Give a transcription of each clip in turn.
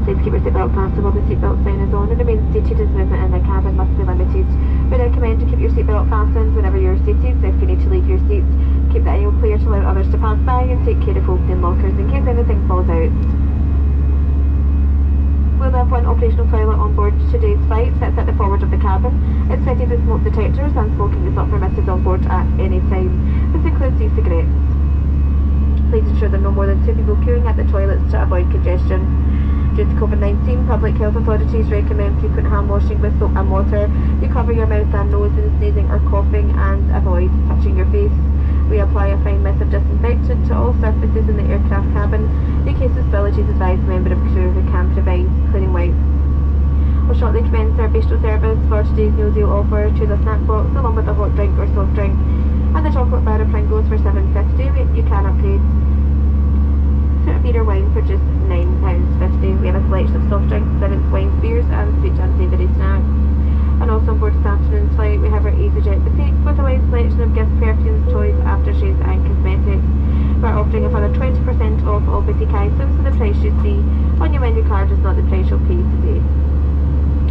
Please keep your seatbelt fastened while the seatbelt sign is on and remain seated as movement in the cabin must be limited. We recommend to keep your seatbelt fastened whenever you are seated, so if you need to leave your seats, keep the aisle clear to allow others to pass by and take care of opening lockers in case anything falls out. We'll have one operational toilet on board today's flight, sits at the forward of the cabin. It's fitted with smoke detectors and smoking is not permitted on board at any time. This includes e-cigarettes. Please ensure there are no more than 2 people queuing at the toilets to avoid congestion. Due to COVID-19, public health authorities recommend frequent hand washing with soap and water. You cover your mouth and nose when sneezing or coughing and avoid touching your face. We apply a fine mist of disinfectant to all surfaces in the aircraft cabin. In case of spillages, advise a member of crew who can provide cleaning wipes. We'll shortly commence our bistro service. For today's meal deal offer, choose a snack box along with a hot drink or soft drink and the chocolate bar of Pringles for $7.50. You can upgrade to a beer or wine for just £9.50. We have a selection of soft drinks, spirits, wines, beers and sweet and savoury snacks. And also on board this afternoon's flight we have our easyJet boutique with a wide selection of gifts, perfumes, toys, aftershaves and cosmetics. We're offering a further 20% off all boutique items, so the price you see on your menu card is not the price you'll pay today.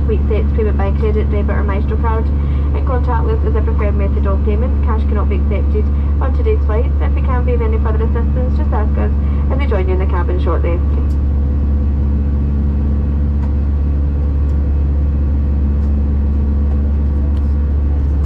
We accept payment by credit, debit or Maestro card, and contactless is a preferred method of payment. Cash cannot be accepted on today's flight. If we can be of any further assistance, just ask us and we join you in the cabin shortly.